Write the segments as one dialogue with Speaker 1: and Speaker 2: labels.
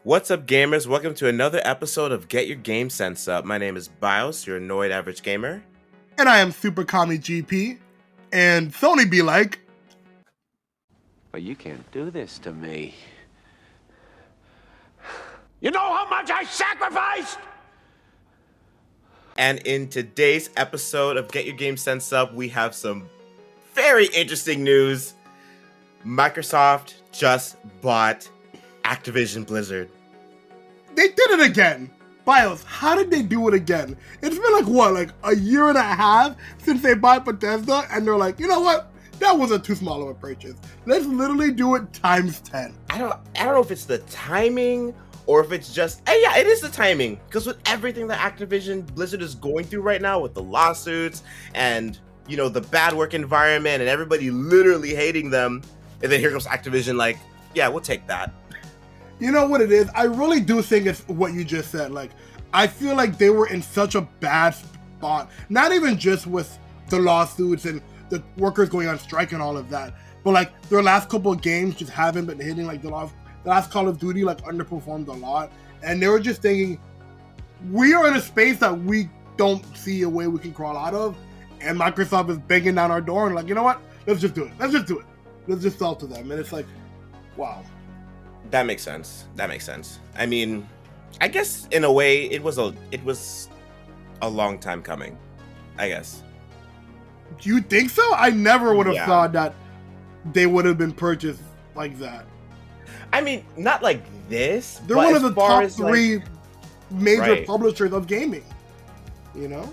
Speaker 1: What's up, gamers? Welcome to another episode of Get Your GameSense Up. My name is Bios, your annoyed average gamer.
Speaker 2: And I am Super Kami GP. And Sony be like,
Speaker 3: but you can't do this to me. You know how much I sacrificed?
Speaker 1: And in today's episode of Get Your GameSense Up, we have some very interesting news. Microsoft just bought Activision Blizzard.
Speaker 2: they did it again. Bios, how did they do it again? It's been like a year and a half since they bought Bethesda, and they're like, you know what? That wasn't too small of a purchase. Let's literally do it times 10.
Speaker 1: I don't know if it's the timing or if it's just, yeah, it is the timing. Because with everything that Activision Blizzard is going through right now with the lawsuits and, you know, the bad work environment and everybody literally hating them, and then here comes Activision like, yeah, we'll take that.
Speaker 2: You know what it is? I really do think it's what you just said. Like, I feel like they were in such a bad spot. Not even just with the lawsuits and the workers going on strike and all of that, but like their last couple of games just haven't been hitting. Like the last Call of Duty like underperformed a lot, and they were just thinking, we are in a space that we don't see a way we can crawl out of, and Microsoft is banging down our door and like, you know what? Let's just do it. Let's just sell to them. And it's like, wow.
Speaker 1: That makes sense. I mean, I guess in a way it was a long time coming, I guess.
Speaker 2: Do you think so? I never would have thought that they would have been purchased like that.
Speaker 1: I mean, not like this.
Speaker 2: They're one of the top three
Speaker 1: like,
Speaker 2: major publishers of gaming, you know?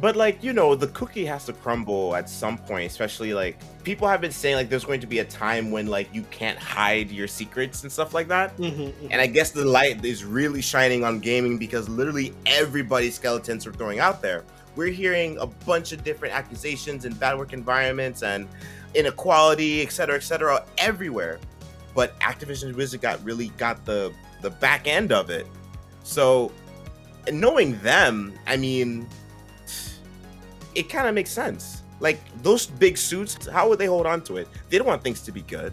Speaker 1: But like, you know, the cookie has to crumble at some point, especially like people have been saying like there's going to be a time when like you can't hide your secrets and stuff like that. And I guess the light is really shining on gaming because literally everybody's skeletons are throwing out there. We're hearing a bunch of different accusations and bad work environments and inequality, et cetera, everywhere. But Activision Blizzard got the back end of it. So knowing them, I mean, it kind of makes sense. Like those big suits, how would they hold on to it? They don't want things to be good.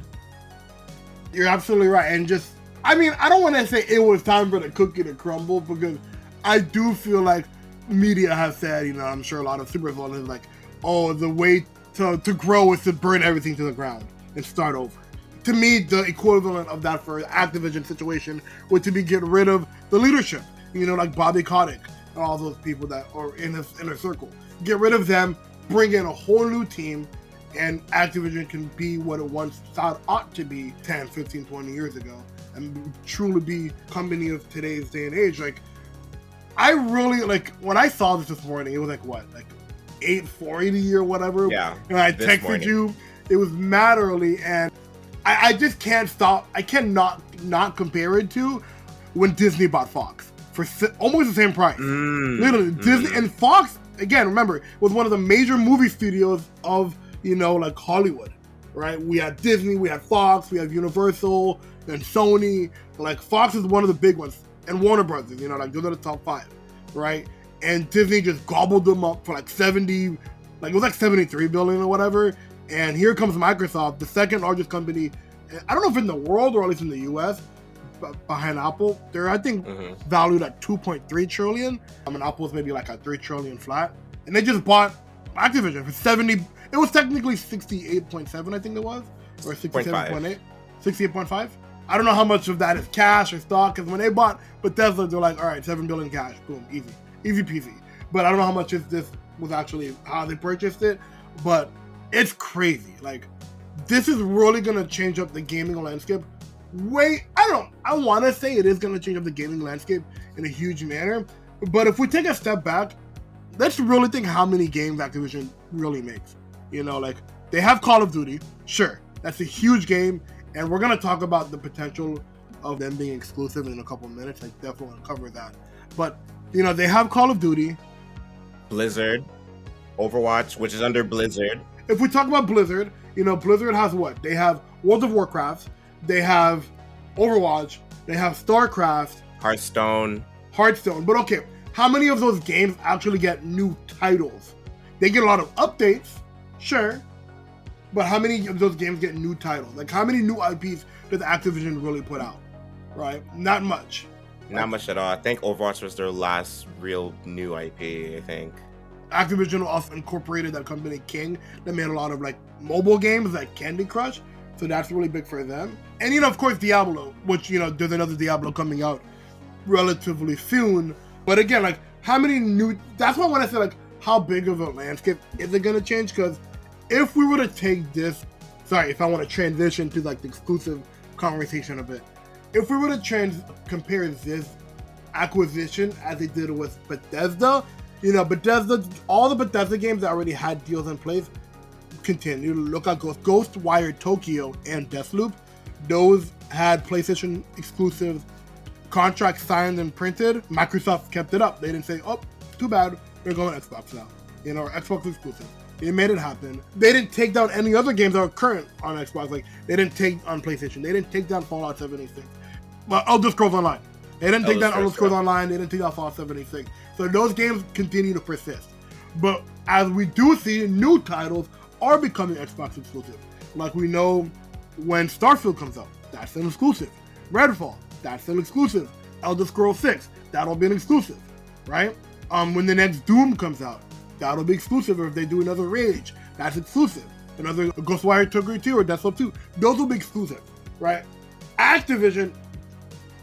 Speaker 2: You're absolutely right. And just, I mean, I don't want to say it was time for the cookie to crumble because I do feel like media has said, you know, I'm sure a lot of super fans is like, oh, the way to grow is to burn everything to the ground and start over. To me, the equivalent of that for Activision situation would to be get rid of the leadership, you know, like Bobby Kotick and all those people that are in his inner circle. Get rid of them, bring in a whole new team, and Activision can be what it once thought ought to be 10, 15, 20 years ago, and truly be company of today's day and age. Like, I really, like, when I saw this morning, it was like, what, like $8.40 or whatever?
Speaker 1: Yeah.
Speaker 2: And I texted you, it was mad early, and I just can't stop. I cannot not compare it to when Disney bought Fox for almost the same price. Literally, Disney and Fox, again, remember, was one of the major movie studios of, you know, like Hollywood, right? We had Disney, we had Fox, we had Universal, and Sony. Like, Fox is one of the big ones. And Warner Brothers, you know, like, those are the top 5, right? And Disney just gobbled them up for like 70, like, it was like 73 billion or whatever. And here comes Microsoft, the second largest company, I don't know if in the world or at least in the US, behind Apple. They're, I think, valued at 2.3 trillion. I mean, Apple's maybe like a 3 trillion flat. And they just bought Activision for 70, it was technically 68.7, I think it was, or 67.8, 68.5. I don't know how much of that is cash or stock, because when they bought Bethesda, they're like, all right, 7 billion cash, boom, easy peasy. But I don't know how much this was actually how they purchased it, but it's crazy. Like, this is really going to change up the gaming landscape. I want to say it is going to change up the gaming landscape in a huge manner. But if we take a step back, let's really think how many games Activision really makes. You know, like, they have Call of Duty. Sure, that's a huge game. And we're going to talk about the potential of them being exclusive in a couple of minutes. I definitely want to cover that. But, you know, they have Call of Duty.
Speaker 1: Blizzard, Overwatch, which is under Blizzard.
Speaker 2: If we talk about Blizzard, you know, Blizzard has what? They have World of Warcraft, they have Overwatch, they have StarCraft,
Speaker 1: Hearthstone.
Speaker 2: But okay, how many of those games actually get new titles? They get a lot of updates, sure, but how many of those games get new titles? Like, how many new IPs does Activision really put out? right? Not much.
Speaker 1: Not much at all. I think Overwatch was their last real new IP, I think.
Speaker 2: Activision also incorporated that company King that made a lot of like mobile games like Candy Crush. So that's really big for them. And of course Diablo, which there's another Diablo coming out relatively soon. But again, like how many new, that's why when I say like how big of a landscape is it gonna change? Because if we were to take this, if I want to transition to like the exclusive conversation a bit, if we were to compare this acquisition as they did with Bethesda, Bethesda, all the Bethesda games that already had deals in place continue. Look at Ghostwire Tokyo and Deathloop. Those had PlayStation exclusive contracts signed and printed. Microsoft kept it up. They didn't say, oh, too bad, we're going Xbox now. Or Xbox exclusive. They made it happen. They didn't take down any other games that are current on Xbox. Like, they didn't take on PlayStation. They didn't take down Fallout 76. Well, Elder Scrolls Online. They didn't take down Elder Scrolls Online. They didn't take down Fallout 76. So those games continue to persist. But as we do see, new titles are becoming Xbox exclusive. Like we know when Starfield comes out, that's an exclusive. Redfall, that's an exclusive. Elder Scrolls 6, that'll be an exclusive, right? When the next Doom comes out, that'll be exclusive. Or if they do another Rage, that's exclusive. Another Ghostwire Tokyo 2 or Deathloop 2, those will be exclusive, right? Activision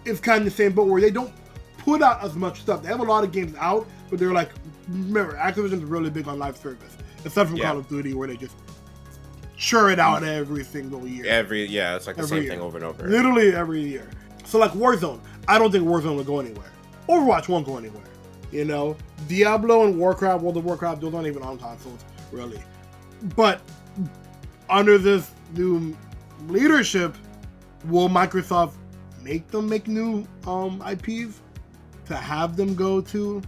Speaker 2: is kind of the same boat where they don't put out as much stuff. They have a lot of games out, but they're like, remember, Activision's really big on live service. Except from Call of Duty, where they just churn it out every single year.
Speaker 1: It's like the same thing over and over.
Speaker 2: Literally every year. So like Warzone, I don't think Warzone will go anywhere. Overwatch won't go anywhere. Diablo and Warcraft, World of Warcraft, those aren't even on consoles, really. But under this new leadership, will Microsoft make them make new IPs to have them go to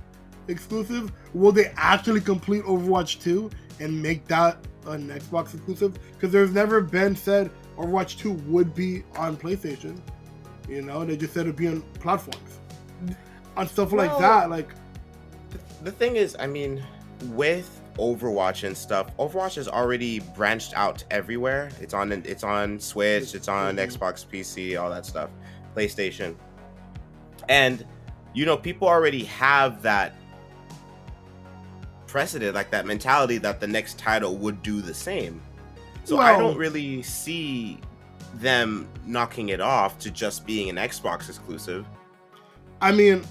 Speaker 2: exclusive? Will they actually complete Overwatch 2 and make that an Xbox exclusive? Because there's never been said Overwatch 2 would be on PlayStation. They just said it'd be on platforms. On stuff like that, like...
Speaker 1: The thing is, I mean, with Overwatch and stuff, Overwatch has already branched out everywhere. It's on Switch, it's on Xbox, PC, all that stuff, PlayStation. And, people already have that precedent, like that mentality that the next title would do the same. So I don't really see them knocking it off to just being an Xbox exclusive.
Speaker 2: I mean,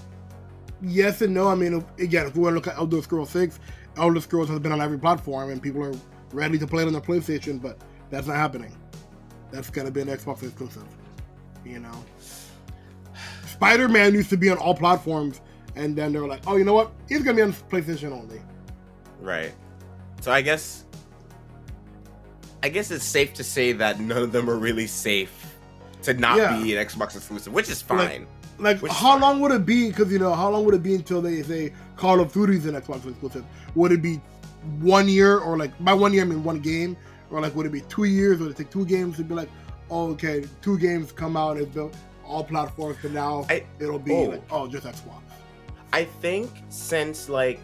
Speaker 2: yes and no. I mean, again, if we want to look at Elder Scrolls 6, Elder Scrolls has been on every platform and people are ready to play it on their PlayStation, but that's not happening. That's going to be an Xbox exclusive. Spider-Man used to be on all platforms, and then they were like, oh, you know what? He's going to be on PlayStation only.
Speaker 1: Right. So I guess it's safe to say that none of them are really safe to not be an Xbox exclusive, which is fine.
Speaker 2: Like how long would it be? Because how long would it be until they say Call of Duty's an Xbox exclusive? Would it be 1 year, or like by 1 year I mean one game, or like would it be 2 years? Would it take 2 games to be like, oh, okay, 2 games come out and it's built all platforms, but now it'll be just Xbox.
Speaker 1: I think since we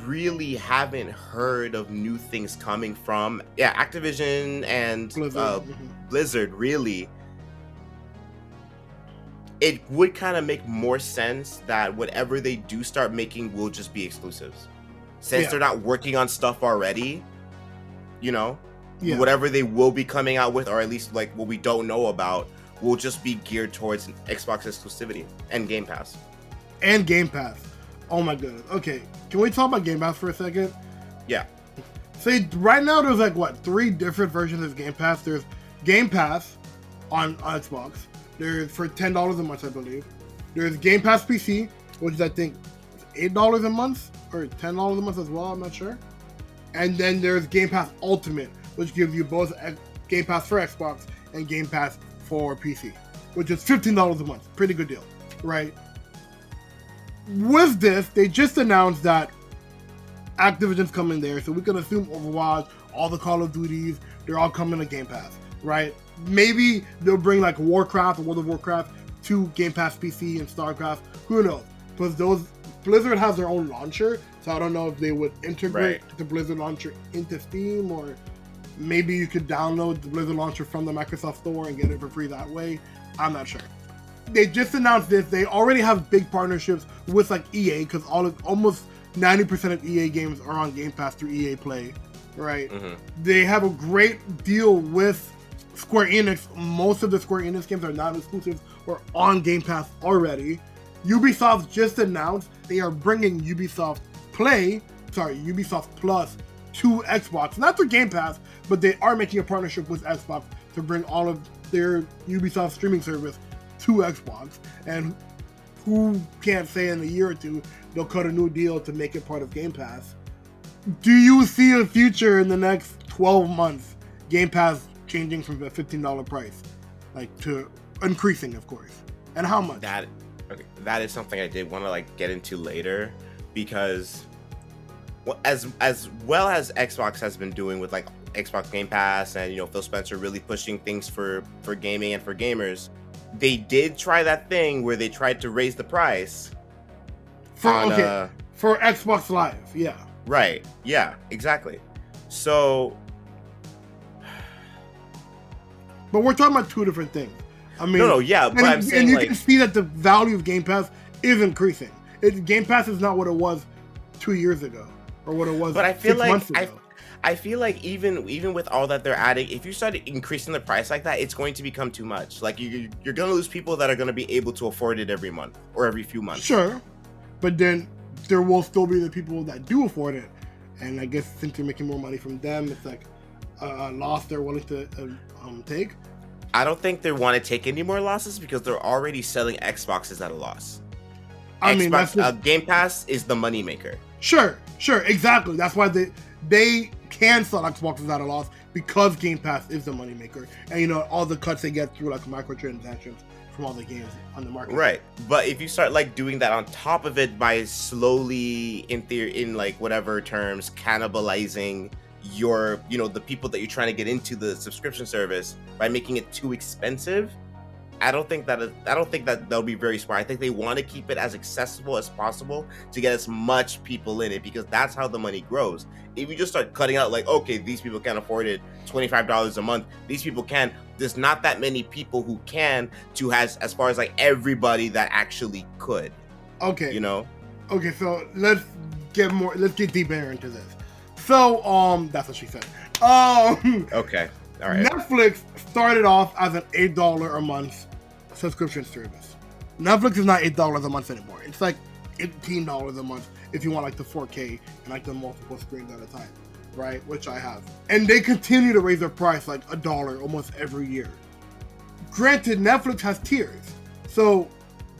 Speaker 1: really haven't heard of new things coming from Activision and Blizzard really. It would kind of make more sense that whatever they do start making will just be exclusives. Since they're not working on stuff already, whatever they will be coming out with, or at least like what we don't know about, will just be geared towards Xbox exclusivity and Game Pass.
Speaker 2: And Game Pass. Oh my goodness. Okay, can we talk about Game Pass for a second?
Speaker 1: Yeah.
Speaker 2: See, right now there's 3 different versions of Game Pass. There's Game Pass on Xbox. There's for $10 a month, I believe. There's Game Pass PC, which is I think $8 a month or $10 a month as well. I'm not sure. And then there's Game Pass Ultimate, which gives you both Game Pass for Xbox and Game Pass for PC, which is $15 a month. Pretty good deal, right? With this, they just announced that Activision's coming there, so we can assume Overwatch, all the Call of Duties, they're all coming to Game Pass, right? Maybe they'll bring like Warcraft or World of Warcraft to Game Pass PC and StarCraft. Who knows? Because Blizzard has their own launcher, so I don't know if they would integrate the Blizzard launcher into Steam, or maybe you could download the Blizzard launcher from the Microsoft Store and get it for free that way. I'm not sure. they just announced this. They already have big partnerships with like EA because almost 90% of EA games are on Game Pass through EA Play, right? Mm-hmm. They have a great deal with Square Enix. Most of the Square Enix games are not exclusive or on Game Pass already. Ubisoft just announced they are bringing Ubisoft Plus to Xbox. Not through Game Pass, but they are making a partnership with Xbox to bring all of their Ubisoft streaming service to Xbox. And who can't say in a year or two they'll cut a new deal to make it part of Game Pass? Do you see a future in the next 12 months Game Pass changing from a $15 price, like, to increasing, of course? And how much?
Speaker 1: That is something I did want to like get into later, because as well as Xbox has been doing with like Xbox Game Pass and, you know, Phil Spencer really pushing things for gaming and for gamers, they did try that thing where they tried to raise the price
Speaker 2: for Xbox Live. Yeah.
Speaker 1: Right. Yeah, exactly. So,
Speaker 2: but we're talking about two different things. I mean,
Speaker 1: but I'm saying,
Speaker 2: and you can see that the value of Game Pass is increasing. Game Pass is not what it was 2 years ago or what it was. But I feel 6 months ago.
Speaker 1: I feel like even with all that they're adding, if you start increasing the price like that, it's going to become too much. Like you're going to lose people that are going to be able to afford it every month or every few months.
Speaker 2: Sure, but then there will still be the people that do afford it, and I guess since you're making more money from them, it's like a loss they're willing to take.
Speaker 1: I don't think they want to take any more losses because they're already selling Xboxes at a loss.
Speaker 2: I mean,
Speaker 1: Game Pass is the moneymaker.
Speaker 2: Sure, exactly. That's why they can sell Xboxes at a loss, because Game Pass is the moneymaker. And, you know, all the cuts they get through like microtransactions from all the games on the market.
Speaker 1: Right. But if you start like doing that on top of it by slowly, in like whatever terms, cannibalizing your, you know, the people that you're trying to get into the subscription service by making it too expensive, I don't think that they'll be very smart. I think they want to keep it as accessible as possible to get as much people in it, because that's how the money grows. If you just start cutting out like, okay, these people can't afford it, $25 a month, these people can, there's not that many people who can, to as far as like everybody that actually could.
Speaker 2: Okay.
Speaker 1: You know?
Speaker 2: Okay, so let's get deeper into this. So, that's what she said.
Speaker 1: Okay. All right.
Speaker 2: Netflix started off as an $8 a month subscription service. Netflix is not $8 a month anymore. It's like $18 a month if you want like the 4K and like the multiple screens at a time, right? Which I have. And they continue to raise their price like $1 almost every year. Granted, Netflix has tiers. So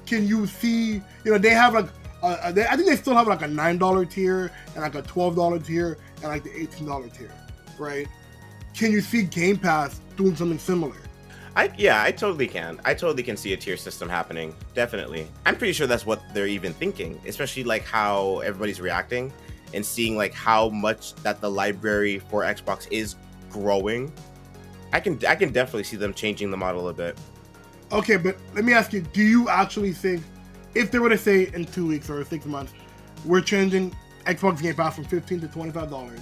Speaker 2: can you see, you know, they have like, I think they still have like a $9 tier and like a $12 tier and like the $18 tier, right? Can you see Game Pass doing something similar?
Speaker 1: I totally can. I totally can see a tier system happening. Definitely. I'm pretty sure that's what they're even thinking, especially like how everybody's reacting and seeing like how much that the library for Xbox is growing. I can definitely see them changing the model a bit.
Speaker 2: Okay, but let me ask you, do you actually think, if they were to say in 2 weeks or 6 months, we're changing Xbox Game Pass from $15 to $25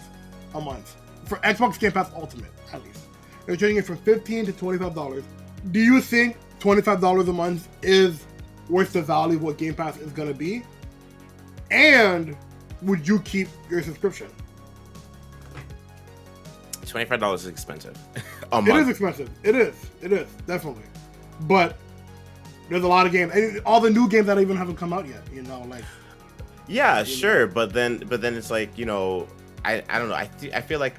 Speaker 2: a month, for Xbox Game Pass Ultimate, at least. They're changing it from $15 to $25. Do you think $25 a month is worth the value of what Game Pass is going to be? And would you keep your subscription?
Speaker 1: $25 is expensive. A month.
Speaker 2: It is expensive. It is, definitely. But there's a lot of games, and all the new games that even haven't come out yet, you know, like.
Speaker 1: Yeah, sure, but then it's like, you know, I don't know. I feel like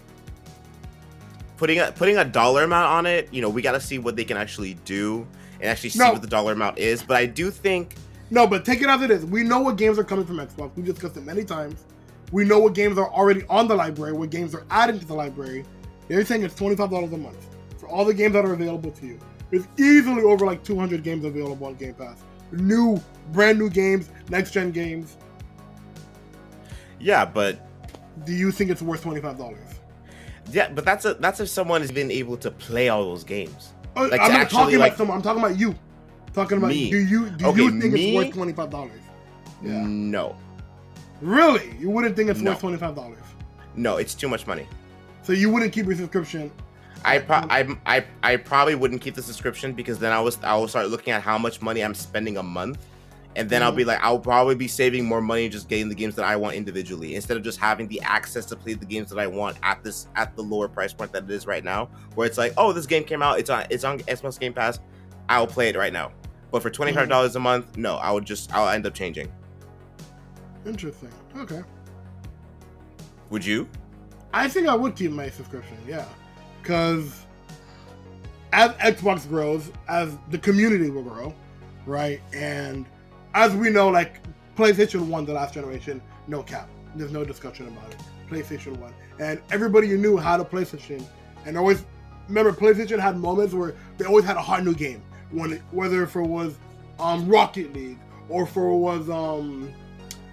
Speaker 1: putting a dollar amount on it, you know, we got to see what they can actually do and actually see what the dollar amount is. But I do think.
Speaker 2: No, but take it as it is. We know what games are coming from Xbox. We've discussed it many times. We know what games are already on the library, what games are added to the library. They're saying it's $25 a month for all the games that are available to you. There's easily over like 200 games available on Game Pass. Brand new games, next-gen games.
Speaker 1: Yeah, but
Speaker 2: do you think it's worth $25?
Speaker 1: Yeah, but that's if someone has been able to play all those games.
Speaker 2: Like, I'm not talking about someone. I'm talking about you. Talking about me. Do you think it's worth $25?
Speaker 1: Yeah. No.
Speaker 2: Really? You wouldn't think it's worth $25?
Speaker 1: No, it's too much money.
Speaker 2: So you wouldn't keep your subscription?
Speaker 1: I probably wouldn't keep the subscription because then I will start looking at how much money I'm spending a month, and then I'll be like, I'll probably be saving more money just getting the games that I want individually instead of just having the access to play the games that I want at the lower price point that it is right now, where it's like, oh, this game came out, it's on Xbox Game Pass, I'll play it right now. But for $25 a month, no, I'll end up changing.
Speaker 2: Interesting. Okay.
Speaker 1: Would you?
Speaker 2: I think I would keep my subscription, yeah. Because as Xbox grows, as the community will grow, right? And as we know, like, PlayStation 1, the last generation, no cap. There's no discussion about it. PlayStation 1. And everybody you knew had a PlayStation. And always, remember, PlayStation had moments where they always had a hot new game. Whether if it was Rocket League, or if it was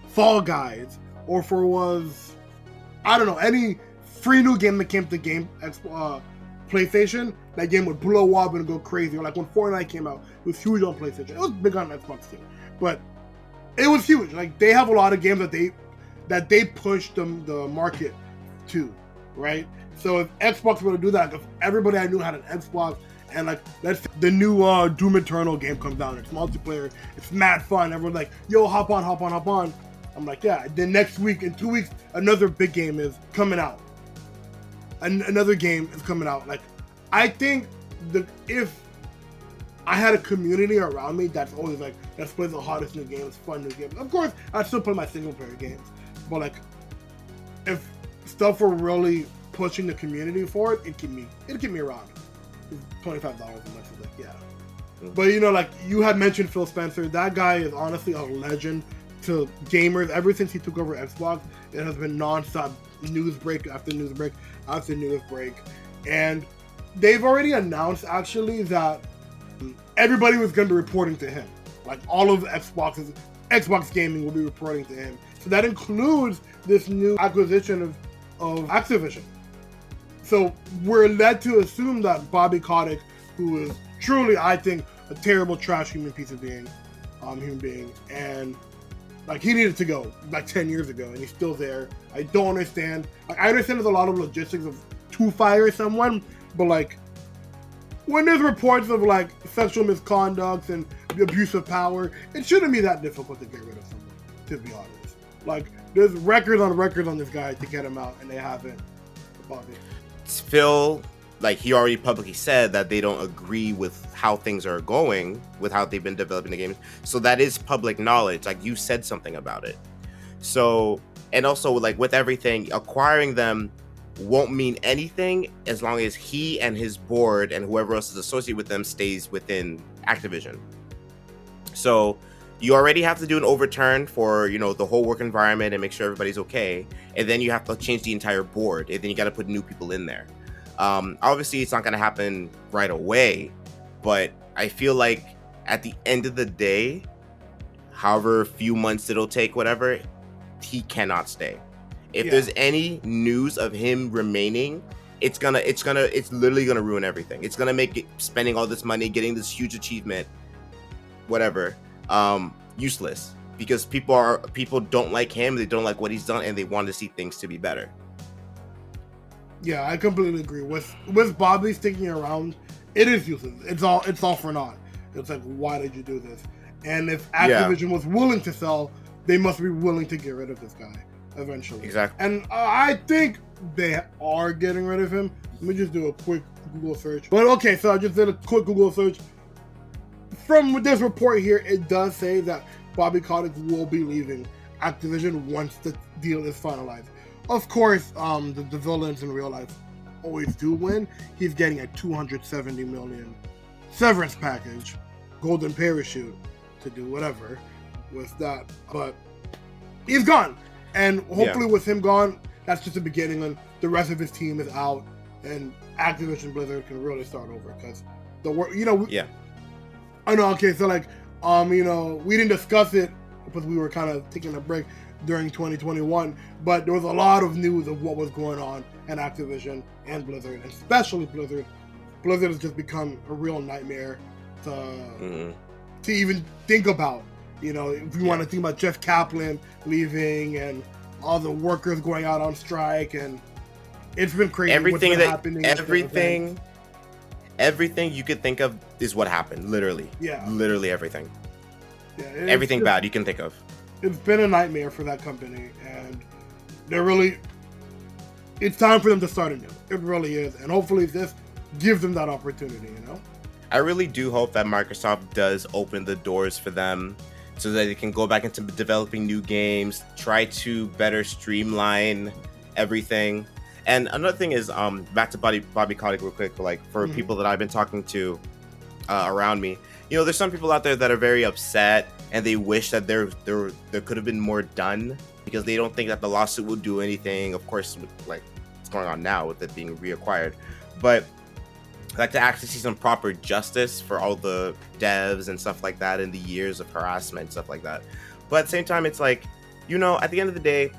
Speaker 2: Fall Guys, or if it was, I don't know, any free new game that came to PlayStation, that game would blow up and go crazy. Or like when Fortnite came out, it was huge on PlayStation. It was big on Xbox too, but it was huge. Like they have a lot of games that they push the market to, right? So if Xbox were to do that, because everybody I knew had an Xbox, and like let's say the new Doom Eternal game comes out, it's multiplayer, it's mad fun. Everyone's like, yo, hop on. I'm like, yeah. Then next week, in 2 weeks, another big game is coming out. Another game is coming out. Like, I think if I had a community around me that's always like, let's play the hottest new games, fun new games. Of course, I'd still play my single player games. But like, if stuff were really pushing the community for it, it'd keep me around. It's $25 a month. So like, yeah. Mm-hmm. But you know, like you had mentioned Phil Spencer, that guy is honestly a legend to gamers. Ever since he took over Xbox, it has been non-stop news break after news break after news break. And they've already announced actually that everybody was going to be reporting to him. Like all of Xbox gaming will be reporting to him. So that includes this new acquisition of Activision. So we're led to assume that Bobby Kotick, who is truly, I think, a terrible trash human being, and like he needed to go like 10 years ago, and he's still there. I don't understand. Like, I understand there's a lot of logistics to fire someone, but like when there's reports of like sexual misconduct and abuse of power, it shouldn't be that difficult to get rid of someone. To be honest, like there's records on this guy to get him out, and they haven't. Bobby.
Speaker 1: Phil, like he already publicly said that they don't agree with how things are going, with how they've been developing the games. So that is public knowledge. Like you said something about it. So, and also like with everything, acquiring them won't mean anything as long as he and his board and whoever else is associated with them stays within Activision. So you already have to do an overturn for, you know, the whole work environment and make sure everybody's okay. And then you have to change the entire board, and then you got to put new people in there. Obviously, it's not going to happen right away, but I feel like at the end of the day, however few months it'll take, whatever, he cannot stay. If there's any news of him remaining, it's literally gonna ruin everything. It's gonna make it, spending all this money, getting this huge achievement, whatever, useless, because people don't like him, they don't like what he's done, and they want to see things to be better.
Speaker 2: Yeah, I completely agree. With Bobby sticking around, it is useless. It's all for naught. It's like, why did you do this? And if Activision was willing to sell, they must be willing to get rid of this guy eventually. Exactly. And I think they are getting rid of him. Let me just do a quick Google search. But okay, so I just did a quick Google search. From this report here, it does say that Bobby Kotick will be leaving Activision once the deal is finalized. Of course, the villains in real life always do win. He's getting a $270 million severance package, golden parachute to do whatever with that. But he's gone. And hopefully with him gone, that's just the beginning, and the rest of his team is out, and Activision Blizzard can really start over, because the work, I know. Okay, so like, we didn't discuss it because we were kind of taking a break during 2021, but there was a lot of news of what was going on in Activision and Blizzard, and especially Blizzard. Blizzard has just become a real nightmare to even think about. If you want to think about Jeff Kaplan leaving and all the workers going out on strike, and It's been crazy.
Speaker 1: Everything you could think of is what happened. Literally.
Speaker 2: Yeah.
Speaker 1: Literally everything.
Speaker 2: Yeah.
Speaker 1: Everything bad you can think of.
Speaker 2: It's been a nightmare for that company, and it's time for them to start anew. It really is, and hopefully this gives them that opportunity.
Speaker 1: I really do hope that Microsoft does open the doors for them so that they can go back into developing new games, try to better streamline everything. And another thing is, back to Bobby Kotick real quick, like for people that I've been talking to around me, there's some people out there that are very upset and they wish that there could have been more done because they don't think that the lawsuit will do anything. Of course, like what's going on now with it being reacquired, but I'd like to actually see some proper justice for all the devs and stuff like that and the years of harassment and stuff like that. But at the same time, it's like, at the end of the day,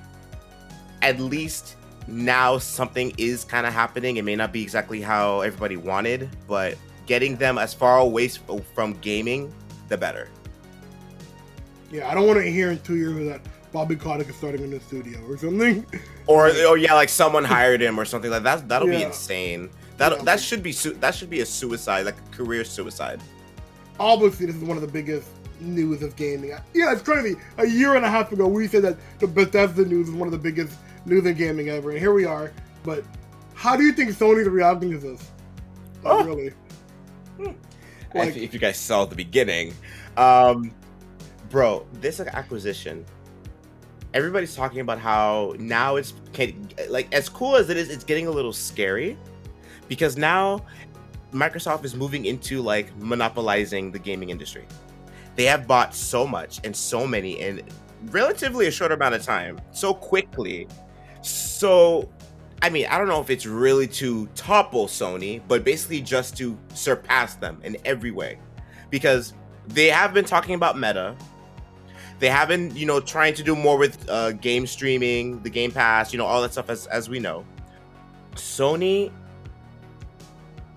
Speaker 1: at least now something is kind of happening. It may not be exactly how everybody wanted, but getting them as far away from gaming, the better.
Speaker 2: Yeah, I don't want to hear in 2 years that Bobby Kotick is starting a new studio or something.
Speaker 1: Or yeah, like someone hired him or something like that. That'll be insane. That should be a suicide, like a career suicide.
Speaker 2: Obviously, this is one of the biggest news of gaming. Yeah, it's crazy. A year and a half ago, we said that the Bethesda news is one of the biggest news in gaming ever, and here we are. But how do you think Sony's reacting to this? Really?
Speaker 1: If you guys saw the beginning, bro, this acquisition. Everybody's talking about how now it's like as cool as it is, it's getting a little scary because now Microsoft is moving into like monopolizing the gaming industry. They have bought so much and so many in relatively a short amount of time, so quickly. So, I mean, I don't know if it's really to topple Sony, but basically just to surpass them in every way, because they have been talking about Meta. They have been, trying to do more with game streaming, the Game Pass, all that stuff as we know. Sony,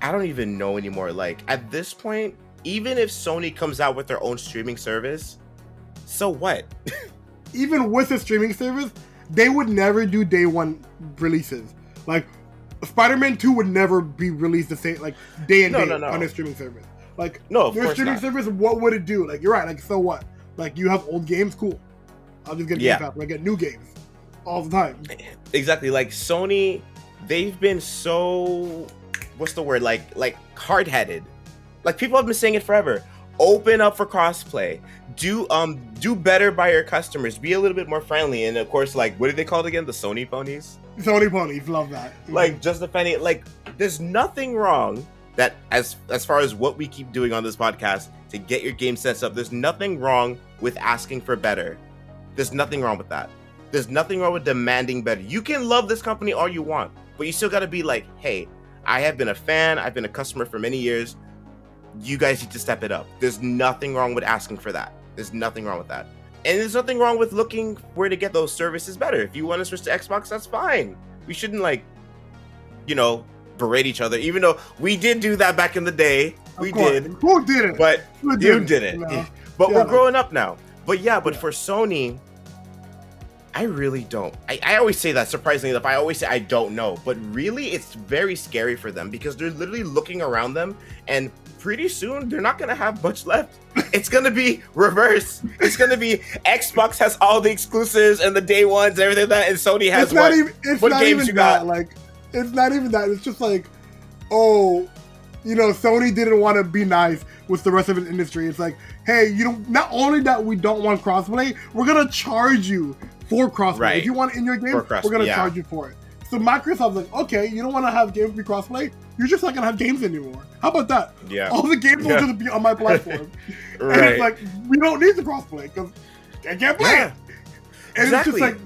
Speaker 1: I don't even know anymore. Like, at this point, even if Sony comes out with their own streaming service, so what?
Speaker 2: Even with the streaming service, they would never do day one releases. Like, Spider-Man 2 would never be released the same, like, day and day on a streaming service. Like, their streaming service, what would it do? Like, you're right, like, so what? Like, you have old games? Cool. I'll just get Game Pass. I get new games all the time.
Speaker 1: Exactly. Like, Sony, they've been so, what's the word? Like hard-headed. Like, people have been saying it forever. Open up for crossplay. Do better by your customers. Be a little bit more friendly. And of course, like, what did they call it again? The Sony ponies?
Speaker 2: Sony ponies. Love that.
Speaker 1: Like, just defending it. Like, there's nothing wrong that as far as what we keep doing on this podcast to get your game sense up, there's nothing wrong with asking for better. There's nothing wrong with that. There's nothing wrong with demanding better. You can love this company all you want, but you still got to be like, hey, I have been a fan. I've been a customer for many years. You guys need to step it up. There's nothing wrong with asking for that. There's nothing wrong with that. And there's nothing wrong with looking where to get those services better. If you want to switch to Xbox, that's fine. We shouldn't berate each other, even though we did do that back in the day. We did.
Speaker 2: Who didn't?
Speaker 1: But you didn't. No. But we're growing up now. But for Sony, I really don't. I always say that, surprisingly enough. I always say I don't know. But really, it's very scary for them because they're literally looking around them, and pretty soon they're not going to have much left. It's going to be reverse. It's going to be Xbox has all the exclusives and the day ones and everything like that, and Sony has what games you got.
Speaker 2: Like, it's not even that. It's just like, Sony didn't want to be nice with the rest of the industry. It's like, hey, not only that we don't want crossplay, we're going to charge you for crossplay. Right. If you want it in your game, we're going to charge you for it. So Microsoft's like, okay, you don't want to have games be crossplay? You're just not going to have games anymore. How about that?
Speaker 1: Yeah.
Speaker 2: All the games will just be on my platform.
Speaker 1: Right.
Speaker 2: And it's like, we don't need the crossplay because I can't play it. And it's just like,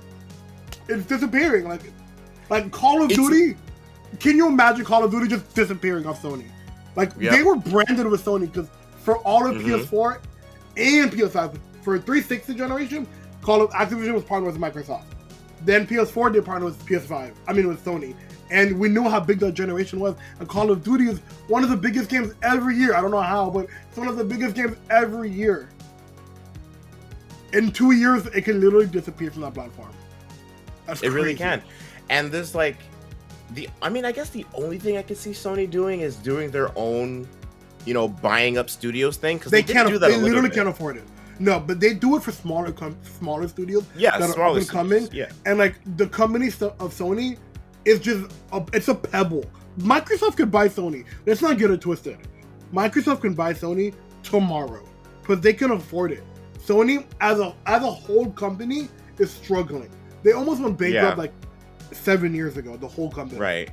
Speaker 2: it's disappearing. Like Call of Duty, can you imagine Call of Duty just disappearing off Sony? Like, they were branded with Sony because for all of PS4 and PS5, for 360 generation, Activision was partnered with Microsoft. Then PS4 did partner with with Sony. And we knew how big that generation was. And Call of Duty is one of the biggest games every year. I don't know how, but it's one of the biggest games every year. In 2 years, it can literally disappear from that platform. That's crazy.
Speaker 1: It really can. And there's I guess the only thing I can see Sony doing is doing their own, buying up studios thing, because they
Speaker 2: can't
Speaker 1: do that.
Speaker 2: They literally can't afford it. No, but they do it for smaller studios.
Speaker 1: Yeah,
Speaker 2: that are up and coming.
Speaker 1: Yeah,
Speaker 2: and like the company of Sony is just it's a pebble. Microsoft could buy Sony. Let's not get it twisted. Microsoft can buy Sony tomorrow because they can afford it. Sony as a whole company is struggling. They almost went bankrupt like 7 years ago. The whole company.
Speaker 1: Right.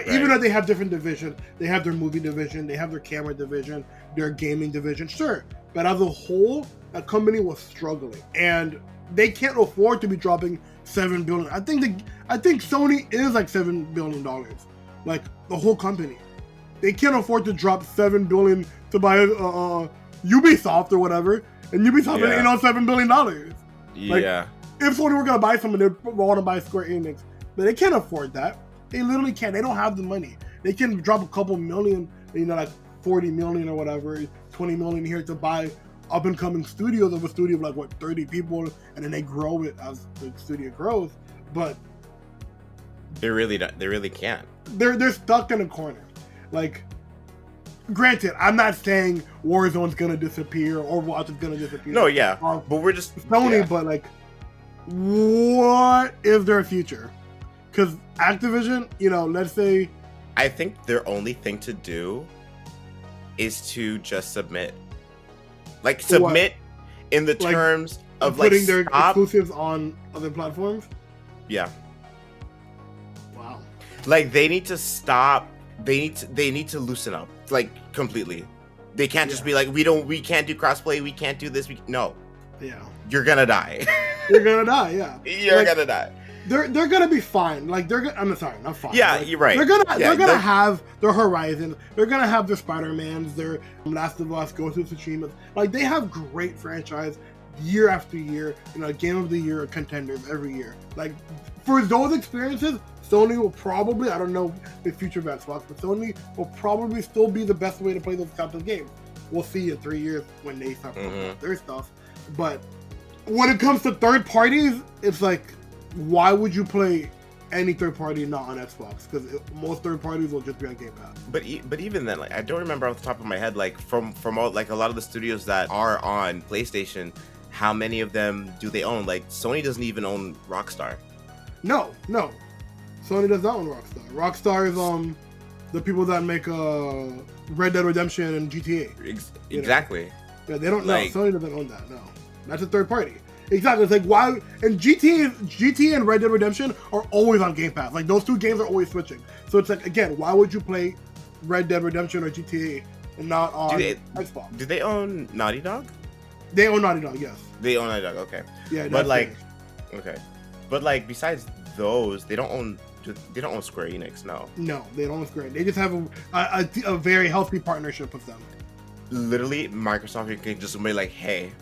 Speaker 2: Even though they have different divisions, they have their movie division, they have their camera division, their gaming division, sure. But as a whole, a company was struggling, and they can't afford to be dropping $7 billion. I think Sony is like $7 billion, like the whole company. They can't afford to drop $7 billion to buy Ubisoft or whatever, and Ubisoft ain't on $7 billion. Like, if Sony were gonna buy something, they'd want to buy Square Enix, but they can't afford that. They literally can't. They don't have the money. They can drop a couple million, like 40 million or whatever, 20 million here to buy up and coming studios of a studio of like 30 people, and then they grow it as the studio grows. But
Speaker 1: they really can't.
Speaker 2: They're stuck in a corner. Like, granted, I'm not saying Warzone's gonna disappear or Overwatch is gonna disappear.
Speaker 1: No, yeah, but we're just
Speaker 2: Sony. But like, what is their future? Because Activision, let's say,
Speaker 1: I think their only thing to do is to just submit. Like, submit in the terms of
Speaker 2: putting their exclusives on other platforms.
Speaker 1: Yeah.
Speaker 2: Wow.
Speaker 1: Like, they need to stop. They need to loosen up, like, completely. They can't just be like, we can't do crossplay, we can't do this. No.
Speaker 2: Yeah.
Speaker 1: You're gonna die.
Speaker 2: You're gonna die. Yeah.
Speaker 1: You're gonna die.
Speaker 2: They're gonna be fine. Like, I'm sorry, not fine.
Speaker 1: Yeah, you're right.
Speaker 2: They're gonna have their Horizon. They're gonna have their Spider-Mans, their Last of Us, Ghost of Tsushima. Like, they have great franchise year after year. Game of the Year contenders every year. Like, for those experiences, Sony will probably, I don't know the future of Xbox, but Sony will probably still be the best way to play those types of games. We'll see in 3 years when they start playing their stuff. But when it comes to third parties, it's like, why would you play any third party not on Xbox? Because most third parties will just be on Game Pass.
Speaker 1: But even then, like, I don't remember off the top of my head, like, from all, like, a lot of the studios that are on PlayStation, how many of them do they own? Like, Sony doesn't even own Rockstar.
Speaker 2: No. Sony does not own Rockstar. Rockstar is the people that make Red Dead Redemption and GTA.
Speaker 1: Exactly.
Speaker 2: Yeah, they don't know. Sony doesn't own that. No, that's a third party. Exactly. It's like, why? And GTA and Red Dead Redemption are always on Game Pass. Like, those two games are always switching. So it's like, again, why would you play Red Dead Redemption or GTA and not on Xbox?
Speaker 1: Do they own Naughty Dog?
Speaker 2: They own Naughty Dog. Yes.
Speaker 1: They own Naughty Dog. Okay.
Speaker 2: Yeah.
Speaker 1: But like, okay. But like, besides those, they don't own Square Enix. No,
Speaker 2: they don't own Square. They just have a very healthy partnership with them.
Speaker 1: Literally, Microsoft can just be like, hey.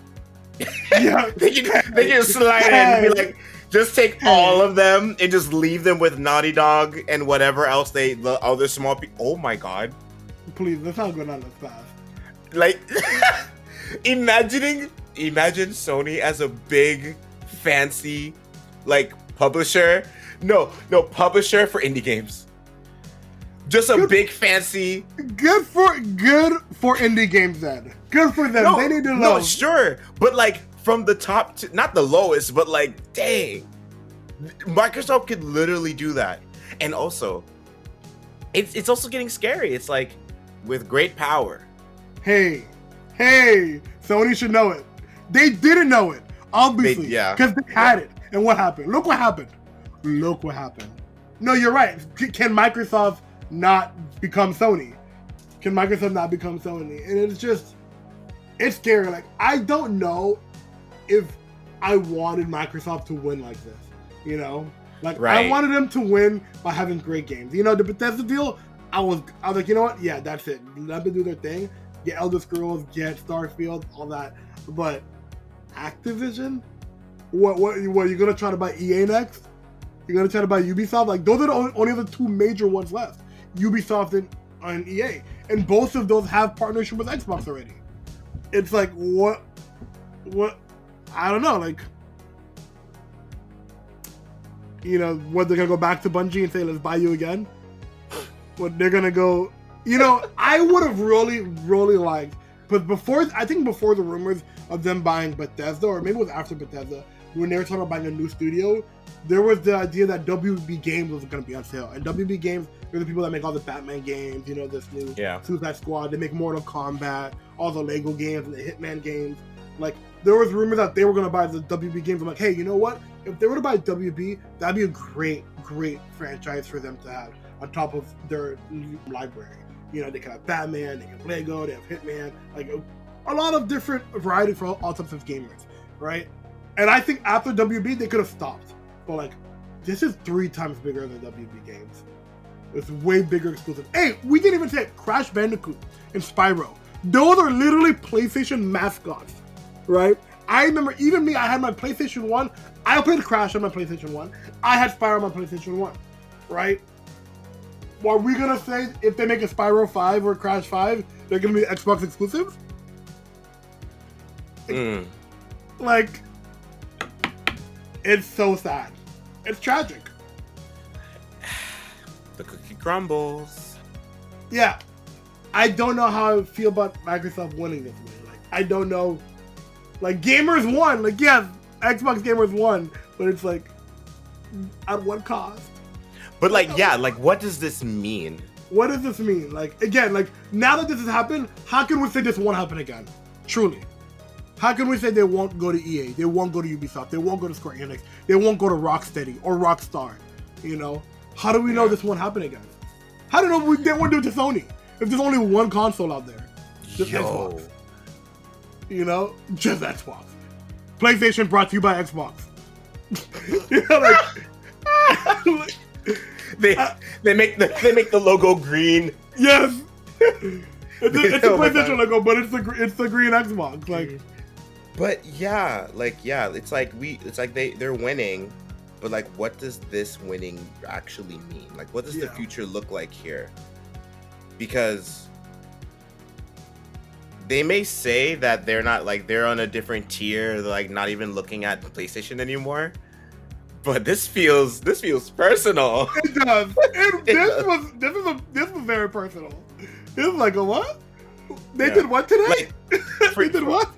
Speaker 2: Yeah.
Speaker 1: they can slide in and be like, just take all of them and just leave them with Naughty Dog and whatever else the other small people. Oh my god.
Speaker 2: Please, let's not go down this path.
Speaker 1: Like, imagine Sony as a big, fancy, like, publisher. No, publisher for indie games. Just a big, fancy.
Speaker 2: Good for indie games then. Good for them. They need to know.
Speaker 1: No, sure, but like, from the top to, not the lowest, but like, dang, Microsoft could literally do that. And also, it's also getting scary. It's like, with great power.
Speaker 2: Hey, Sony should know it. They didn't know it, obviously, because they had it. And what happened? Look what happened. No, you're right. Can Microsoft not become Sony? And it's scary. Like, I don't know if I wanted Microsoft to win like this, Like, I wanted them to win by having great games. The Bethesda deal, I was like, you know what? Yeah, that's it. Let them do their thing. Get Elder Scrolls, get Starfield, all that. But Activision? What you're gonna try to buy EA next? You're gonna try to buy Ubisoft? Like, those are the only other two major ones left. Ubisoft and EA. And both of those have partnership with Xbox already. It's like, what I don't know, like, what, they're gonna go back to Bungie and say, let's buy you again? What they're gonna go, I would have really liked, but before the rumors of them buying Bethesda, or maybe it was after Bethesda, when they were talking about buying a new studio, there was the idea that WB Games was gonna be on sale, and WB Games, they're the people that make all the Batman games, this new Suicide Squad, they make Mortal Kombat, all the Lego games and the Hitman games. Like, there was rumors that they were gonna buy the WB Games. I'm like, hey, you know what? If they were to buy WB, that'd be a great franchise for them to have on top of their library. They can have Batman, they have Lego, they have Hitman, like a lot of different variety for all types of gamers, right? And I think after WB, they could have stopped. But like, this is 3 times bigger than WB Games. It's way bigger exclusive. Hey, we didn't even say Crash Bandicoot and Spyro. Those are literally PlayStation mascots, right? I remember, even me, I had my PlayStation 1. I played Crash on my PlayStation 1. I had Spyro on my PlayStation 1, right? Are we going to say if they make a Spyro 5 or Crash 5, they're going to be Xbox exclusives? Like, it's so sad. It's tragic.
Speaker 1: The cookie crumbles.
Speaker 2: Yeah. I don't know how I feel about Microsoft winning this way. Like, I don't know. Like, gamers won. Like, yeah, Xbox gamers won. But it's like, at what cost?
Speaker 1: But like, yeah, like, what does this mean?
Speaker 2: What does this mean? Like, again, like, now that this has happened, how can we say this won't happen again? Truly. How can we say they won't go to EA? They won't go to Ubisoft. They won't go to Square Enix. They won't go to Rocksteady or Rockstar. How do we know this won't happen again? How do we know they won't do it to Sony? If there's only one console out there. Just Xbox. Just Xbox. PlayStation brought to you by Xbox.
Speaker 1: They make the logo green.
Speaker 2: Yes. It's a PlayStation logo, but it's the green Xbox. Like,
Speaker 1: but yeah, it's like they're winning, but like, what does this winning actually mean? Like, what does the future look like here? Because they may say that they're not, like, they're on a different tier, they're like not even looking at PlayStation anymore. But this feels personal.
Speaker 2: It does. This was very personal. It was like, a what? They did what today? Like, they did what?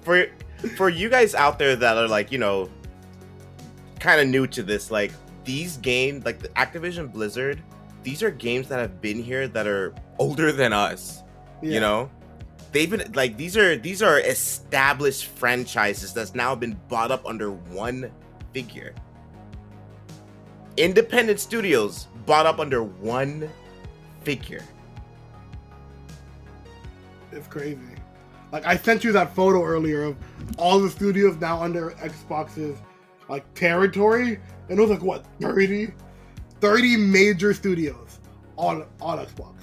Speaker 1: For you guys out there that are like, kind of new to this, like, these games, like the Activision Blizzard, these are games that have been here that are older than us. They've been like, these are established franchises that's now been bought up under one figure. Independent studios bought up under one figure.
Speaker 2: It's crazy. Like, I sent you that photo earlier of all the studios now under Xbox's like territory, and it was like, what, 30 major studios on Xbox.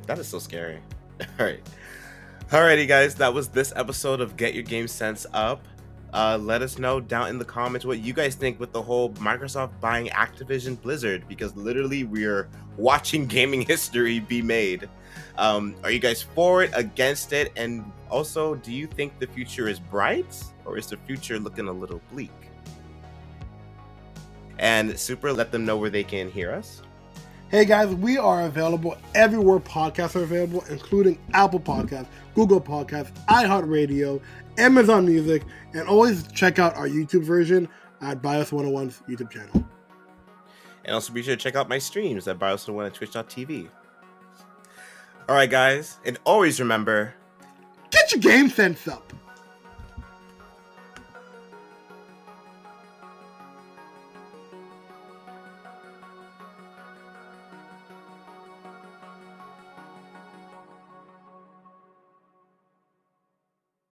Speaker 1: That is so scary. Alrighty, guys, that was this episode of Get Your Game Sense Up. Let us know down in the comments what you guys think with the whole Microsoft buying Activision Blizzard, because literally we're watching gaming history be made. Are you guys for it, against it? And also, do you think the future is bright, or is the future looking a little bleak? And Super, let them know where they can hear us.
Speaker 2: Hey guys, we are available everywhere podcasts are available, including Apple Podcasts, Google Podcasts, iHeartRadio, Amazon Music, and always check out our YouTube version at BIOS101's YouTube channel.
Speaker 1: And also be sure to check out my streams at BIOS101 at twitch.tv. Alright guys, and always remember,
Speaker 2: get your game sense up!